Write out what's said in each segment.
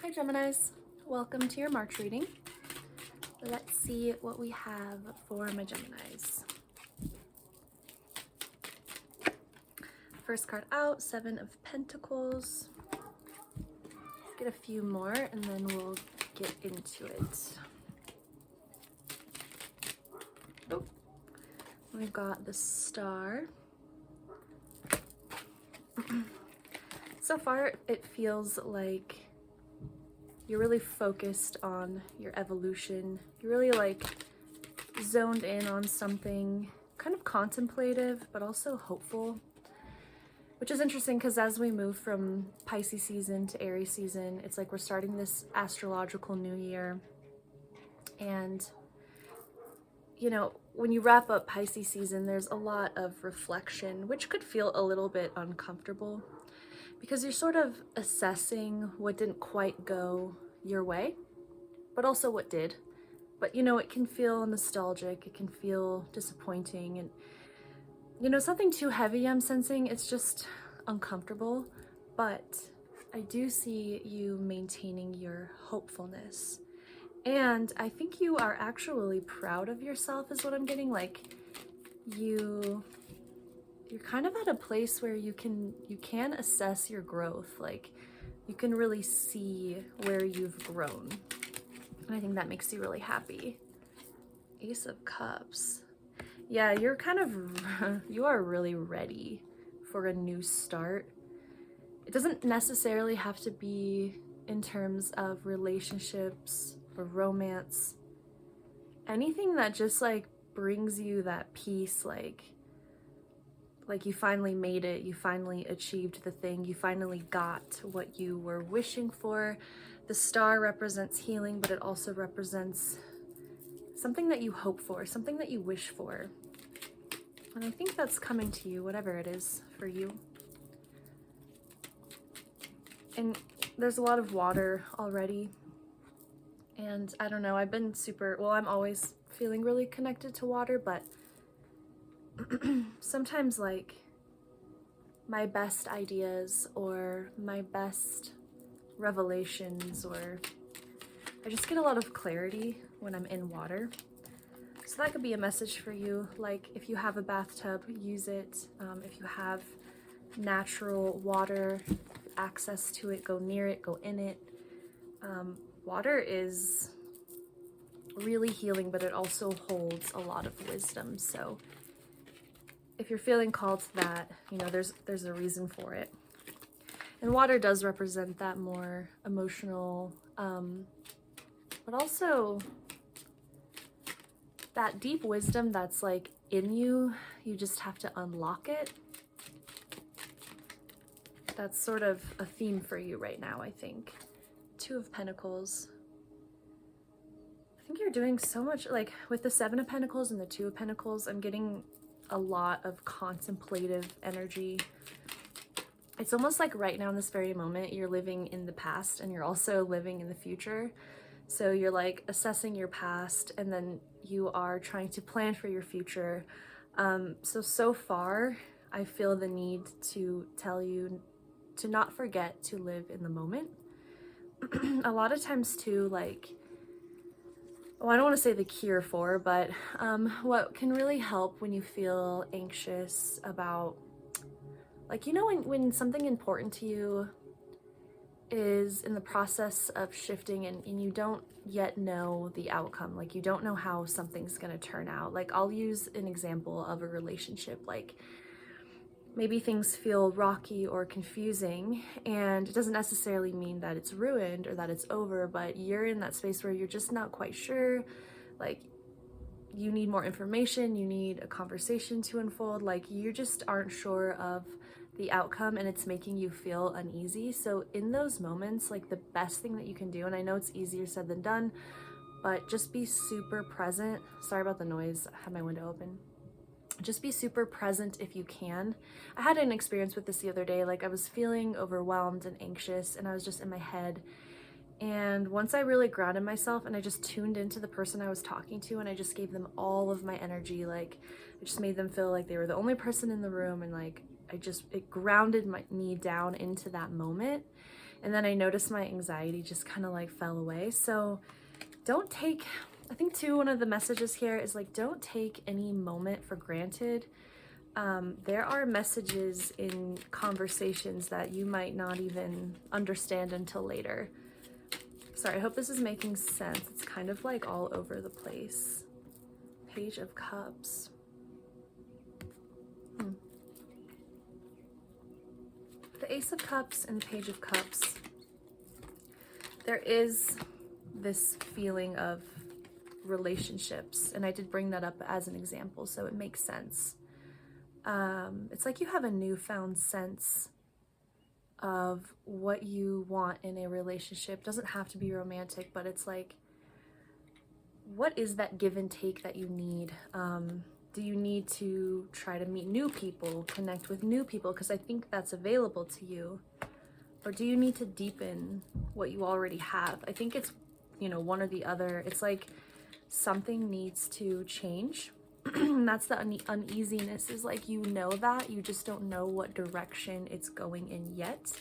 Hi Geminis, welcome to your March reading. Let's see what we have for my Geminis. First card out, Seven of Pentacles. Let's get a few more and then we'll get into it. Oh, we've got the Star. So far it feels like you're really focused on your evolution. You're really like zoned in on something kind of contemplative, but also hopeful, which is interesting because as we move from Pisces season to Aries season, it's like we're starting this astrological new year. And, you know, when you wrap up Pisces season, there's a lot of reflection, which could feel a little bit uncomfortable, because you're sort of assessing what didn't quite go your way, but also what did. But you know, it can feel nostalgic, it can feel disappointing, and you know, something too heavy I'm sensing. It's just uncomfortable, but I do see you maintaining your hopefulness. And I think you are actually proud of yourself is what I'm getting. Like you're kind of at a place where you can assess your growth. Like you can really see where you've grown. And I think that makes you really happy. Ace of Cups. Yeah, you're kind of, you are really ready for a new start. It doesn't necessarily have to be in terms of relationships or romance. Anything that just like brings you that peace, like you finally made it, you finally achieved the thing, you finally got what you were wishing for. The Star represents healing, but it also represents something that you hope for, something that you wish for. And I think that's coming to you, whatever it is for you. And there's a lot of water already. And I don't know, I've been I'm always feeling really connected to water, but sometimes like my best ideas or my best revelations, or I just get a lot of clarity when I'm in water. So that could be a message for you. Like if you have a bathtub, use it. If you have natural water, access to it, go near it, go in it. Water is really healing, but it also holds a lot of wisdom. So if you're feeling called to that, you know, there's a reason for it. And water does represent that more emotional, but also that deep wisdom that's like in you. You just have to unlock it. That's sort of a theme for you right now, I think. Two of Pentacles. I think you're doing so much, like with the Seven of Pentacles and the Two of Pentacles, I'm getting a lot of contemplative energy. It's almost like right now in this very moment, you're living in the past and you're also living in the future. So you're like assessing your past and then you are trying to plan for your future. So far, I feel the need to tell you to not forget to live in the moment. A lot of times too, like, well, I don't want to say the cure for, but what can really help when you feel anxious about, like, you know, when something important to you is in the process of shifting and you don't yet know the outcome, like you don't know how something's going to turn out. Like I'll use an example of a relationship. Like maybe things feel rocky or confusing, and it doesn't necessarily mean that it's ruined or that it's over, but you're in that space where you're just not quite sure. Like you need more information, you need a conversation to unfold, like you just aren't sure of the outcome and it's making you feel uneasy. So in those moments, like the best thing that you can do, and I know it's easier said than done, but just be super present. Sorry about the noise, I had my window open. Just be super present if you can. I had an experience with this the other day. Like I was feeling overwhelmed and anxious and I was just in my head. And once I really grounded myself and I just tuned into the person I was talking to and I just gave them all of my energy, like I just made them feel like they were the only person in the room, and like it grounded me down into that moment. And then I noticed my anxiety just kind of like fell away. So don't take, I think too, one of the messages here is like, don't take any moment for granted. There are messages in conversations that you might not even understand until later. Sorry, I hope this is making sense. It's kind of like all over the place. Page of Cups. The Ace of Cups and the Page of Cups. There is this feeling of relationships, and I did bring that up as an example, so it makes sense. It's like you have a newfound sense of what you want in a relationship. It doesn't have to be romantic, but it's like, what is that give and take that you need? Do you need to try to meet new people, connect with new people, because I think that's available to you? Or do you need to deepen what you already have? I think it's, you know, one or the other. It's like something needs to change. That's the uneasiness, is like, you know that, you just don't know what direction it's going in yet.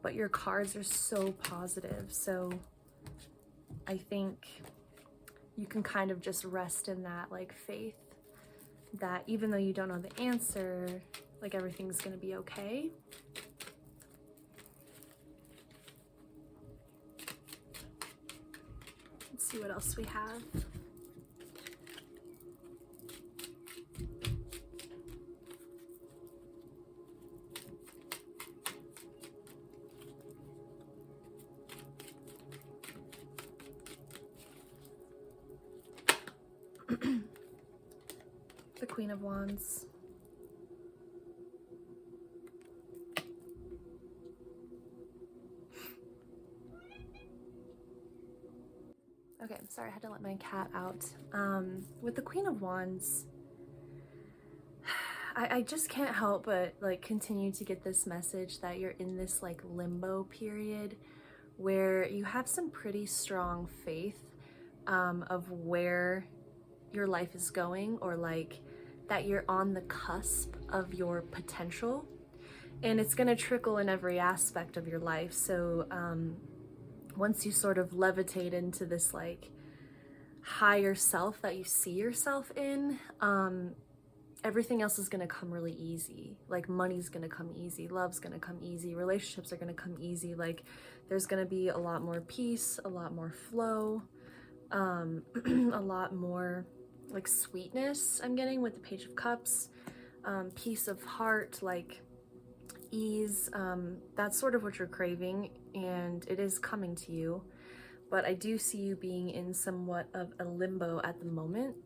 But your cards are so positive. So I think you can kind of just rest in that, like, faith that even though you don't know the answer, like, everything's gonna be okay. Let's see what else we have. The Queen of Wands. Okay, I'm sorry, I had to let my cat out. With the Queen of Wands, I just can't help but like continue to get this message that you're in this like limbo period where you have some pretty strong faith of where your life is going, or like that you're on the cusp of your potential, and it's going to trickle in every aspect of your life. So once you sort of levitate into this like higher self that you see yourself in, everything else is going to come really easy. Like money's going to come easy, love's going to come easy, relationships are going to come easy. Like there's going to be a lot more peace, a lot more flow, a lot more like sweetness I'm getting with the Page of Cups, peace of heart, like ease. That's sort of what you're craving, and it is coming to you. But I do see you being in somewhat of a limbo at the moment.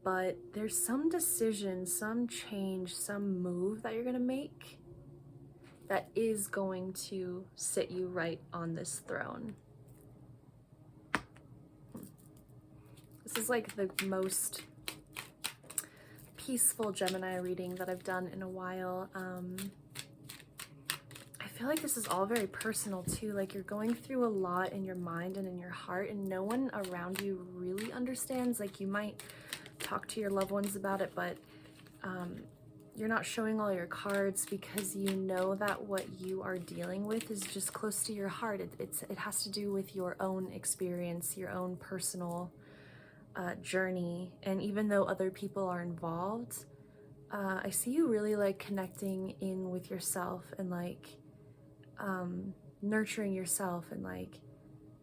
But there's some decision, some change, some move that you're gonna make that is going to sit you right on this throne. This is like the most peaceful Gemini reading that I've done in a while. I feel like this is all very personal too. Like you're going through a lot in your mind and in your heart, and no one around you really understands. Like you might talk to your loved ones about it, but you're not showing all your cards because you know that what you are dealing with is just close to your heart. It has to do with your own experience, your own personal journey. And even though other people are involved, I see you really like connecting in with yourself and like nurturing yourself, and like,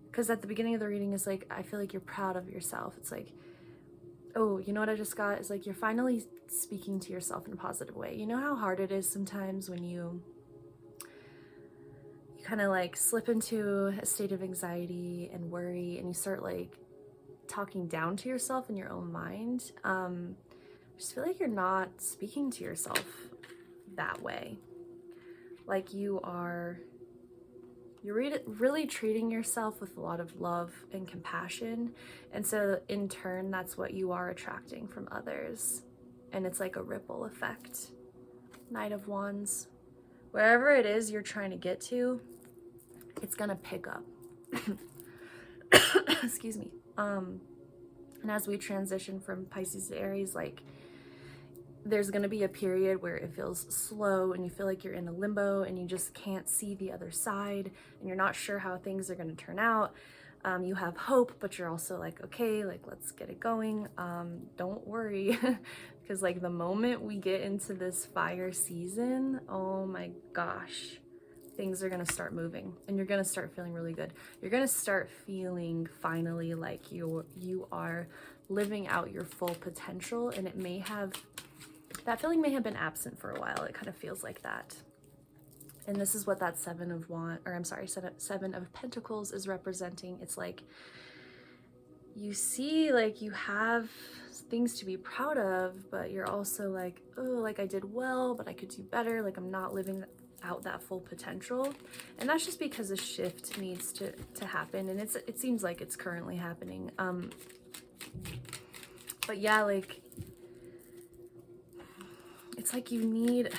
because at the beginning of the reading is like, I feel like you're proud of yourself. It's like, oh, you know what I just got? Is like, you're finally speaking to yourself in a positive way. You know how hard it is sometimes when you kind of like slip into a state of anxiety and worry, and you start like talking down to yourself in your own mind. I just feel like you're not speaking to yourself that way. Like you're really treating yourself with a lot of love and compassion, and so in turn that's what you are attracting from others, and it's like a ripple effect. Knight of Wands. Wherever it is you're trying to get to, it's gonna pick up. Excuse me. And as we transition from Pisces to Aries, like there's going to be a period where it feels slow and you feel like you're in a limbo and you just can't see the other side and you're not sure how things are going to turn out. You have hope, but you're also like, okay, like, let's get it going. Don't worry, because like the moment we get into this fire season, oh my gosh, things are going to start moving and you're going to start feeling really good. You're going to start feeling finally like you are living out your full potential, and that feeling may have been absent for a while. It kind of feels like that. And this is what that Seven of Pentacles is representing. It's like you see like you have things to be proud of, but you're also like, oh, like I did well, but I could do better. Like I'm not living out that full potential. And that's just because a shift needs to happen. And it seems like it's currently happening. But yeah, like, it's like you need,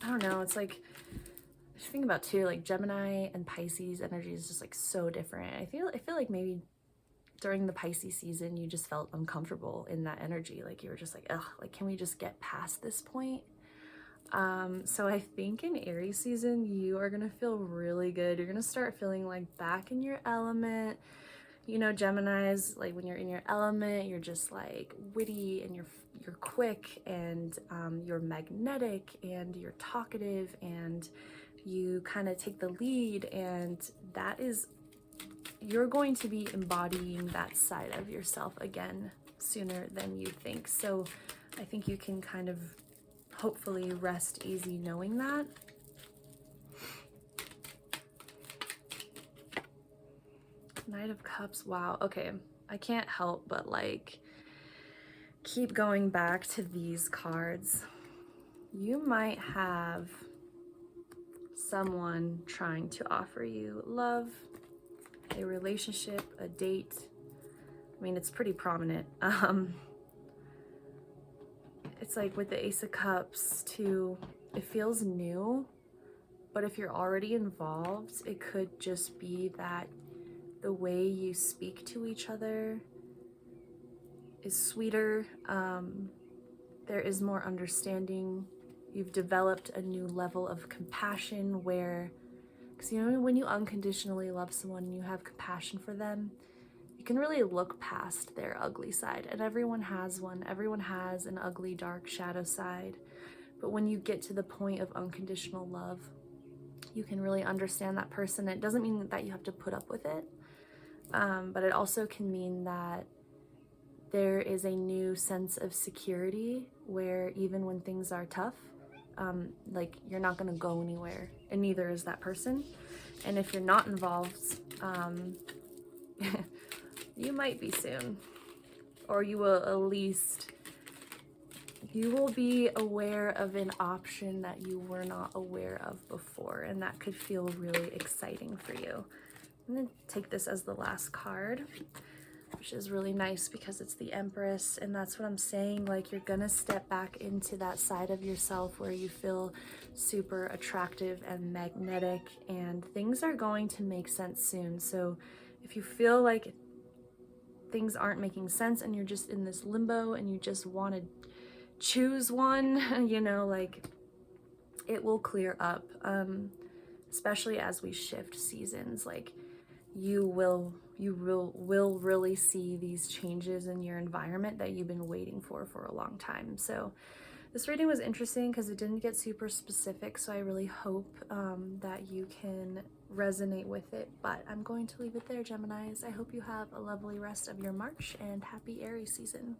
I don't know, it's like, just think about too, like Gemini and Pisces energy is just like so different. I feel like maybe during the Pisces season, you just felt uncomfortable in that energy. Like you were just like, ugh, like, can we just get past this point? So I think in Aries season, you are going to feel really good. You're going to start feeling like back in your element. You know, Geminis, like when you're in your element, you're just like witty and you're quick and you're magnetic and you're talkative and you kind of take the lead, and that is, you're going to be embodying that side of yourself again sooner than you think. So I think you can kind of hopefully rest easy knowing that. Knight of Cups, wow, okay. I can't help but like keep going back to these cards. You might have someone trying to offer you love, a relationship, a date. I mean, it's pretty prominent. It's like with the Ace of Cups too, it feels new, but if you're already involved, it could just be that the way you speak to each other is sweeter. There is more understanding. You've developed a new level of compassion where, because you know, when you unconditionally love someone and you have compassion for them, you can really look past their ugly side. And everyone has one. Everyone has an ugly, dark shadow side. But when you get to the point of unconditional love, you can really understand that person. It doesn't mean that you have to put up with it, but it also can mean that there is a new sense of security where even when things are tough, like you're not going to go anywhere, and neither is that person. And if you're not involved, you might be soon, or you will at least, you will be aware of an option that you were not aware of before, and that could feel really exciting for you. I'm going to take this as the last card, which is really nice because it's the Empress, and that's what I'm saying. Like, you're gonna step back into that side of yourself where you feel super attractive and magnetic, and things are going to make sense soon. So if you feel like things aren't making sense and you're just in this limbo and you just want to choose one, you know, like, it will clear up, especially as we shift seasons. Like, you will really see these changes in your environment that you've been waiting for a long time. So this reading was interesting because it didn't get super specific, so I really hope that you can resonate with it. But I'm going to leave it there, Geminis. I hope you have a lovely rest of your March and happy Aries season.